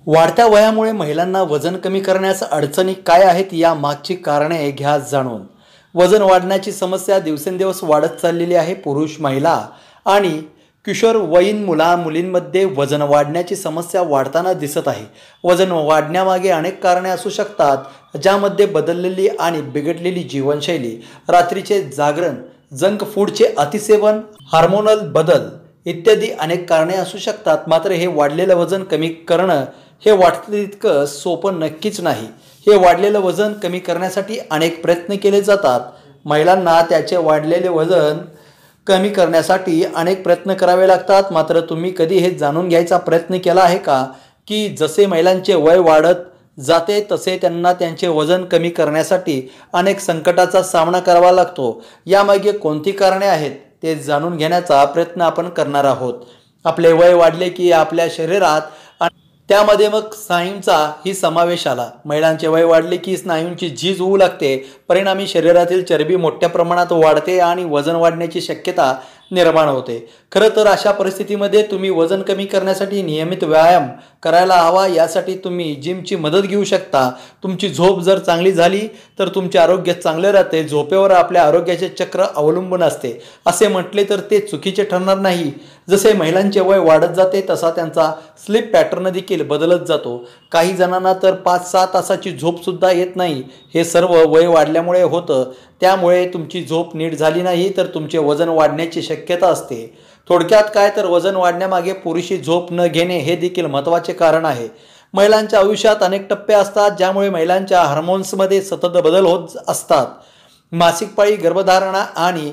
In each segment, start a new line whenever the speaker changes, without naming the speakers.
वाढत्या वयामुळे महिलांना वजन कमी करण्यास अडचणी काय आहेत या मागची कारणे घ्या जाणून। वजन वाढण्याची समस्या दिवसेंदिवस वाढत चाललेली आहे। पुरुष, महिला आणि किशोरवयीन मुलींमध्ये वजन वाढण्याची समस्या वाढताना दिसत आहे। वजन वाढण्यामागे अनेक कारणे असू शकतात, ज्यामध्ये बदललेली आणि बिघडलेली जीवनशैली, रात्रीचे जागरण, जंक फूडचे अतिसेवन, हार्मोनल बदल इत्यादी अनेक कारणे असू शकतात। मात्र हे वाढलेलं वजन कमी करणं हे वाटतं तितकं सोपं नक्कीच नाही। हे वाढलेलं वजन कमी करण्यासाठी अनेक प्रयत्न केले जातात। महिलांना त्याचे वाढलेले वजन कमी करण्यासाठी अनेक प्रयत्न करावे लागतात। मात्र तुम्ही कधी हे जाणून घ्यायचा प्रयत्न केला आहे का की जसे महिलांचे वय वाढत जाते तसे त्यांना त्यांचे वजन कमी करण्यासाठी अनेक संकटाचा सामना करावा लागतो। यामागे कोणती कारणे आहेत ते जाणून घेण्याचा प्रयत्न आपण करणार आहोत। आपले वय वाढले की आपल्या शरीरात त्यामध्ये मग स्नायूंचा ही समावेश आला। महिलांचे वय वाढले की स्नायूंची झीज होऊ लागते, परिणामी शरीरातील चरबी मोठ्या प्रमाणात वाढते आणि वजन वाढण्याची शक्यता निर्माण होते। खरं तर अशा परिस्थितीमध्ये तुम्ही वजन कमी करण्यासाठी नियमित व्यायाम करायला हवा। यासाठी तुम्ही जिमची मदत घेऊ शकता। तुमची झोप जर चांगली झाली तर तुमचे आरोग्य चांगले राहते। झोपेवर आपल्या आरोग्याचे चक्र अवलंबून असते असे म्हटले तर ते चुकीचे ठरणार नाही। जसे महिलांचे वय वाढत जाते तसा त्यांचा स्लीप पॅटर्न देखील बदलत जातो। काही जणांना तर 5-6 तासाची झोप सुद्धा येत नाही। हे सर्व वय वाढल्यामुळे होतं। त्यामुळे तुमची झोप नीट झाली नाही तर तुमचे वजन वाढण्याची शक्यता असते। थोडक्यात काय तर वजन वाढण्यामागे पुरेशी झोप न घेणे हे देखील महत्त्वाचे कारण आहे। महिलांच्या आयुष्यात अनेक टप्पे असतात, ज्यामुळे महिलांच्या हार्मोन्समध्ये सतत बदल होत असतात। मासिक पाळी, गर्भधारणा आणि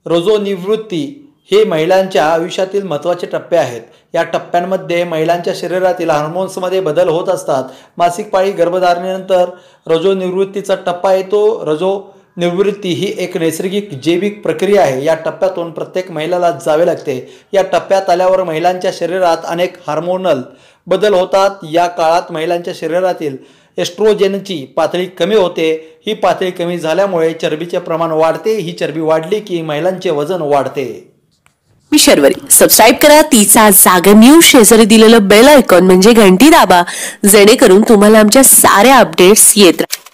रजोनिवृत्ती हे महिलांच्या आयुष्यातील महत्त्वाचे टप्पे आहेत। या टप्प्यांमध्ये महिलांच्या शरीरातील हार्मोन्समध्ये बदल होत असतात। मासिक पाळी, गर्भधारणेनंतर रजोनिवृत्तीचा टप्पा येतो। रजोनिवृत्ती ही एक नैसर्गिक जैविक प्रक्रिया आहे। या टप्प्यातून प्रत्येक महिलाला जावे लागते। या टप्प्यात आल्यावर महिलांच्या शरीरात अनेक हार्मोनल बदल होतात। या काळात महिलांच्या शरीरातील एस्ट्रोजेनची पातळी कमी होते। ही पातळी कमी झाल्यामुळे चरबीचे प्रमाण वाढते। ही चरबी वाढली की महिलांचे वजन वाढते।
मी शर्वरी, सबस्क्राइब करा 30 जागर न्यूज, शेजारी दिलेलं बेल आयकॉन म्हणजे घंटी दाबा, जेणेकरून तुम्हाला आमच्या साऱ्या अपडेट्स येत राहतील।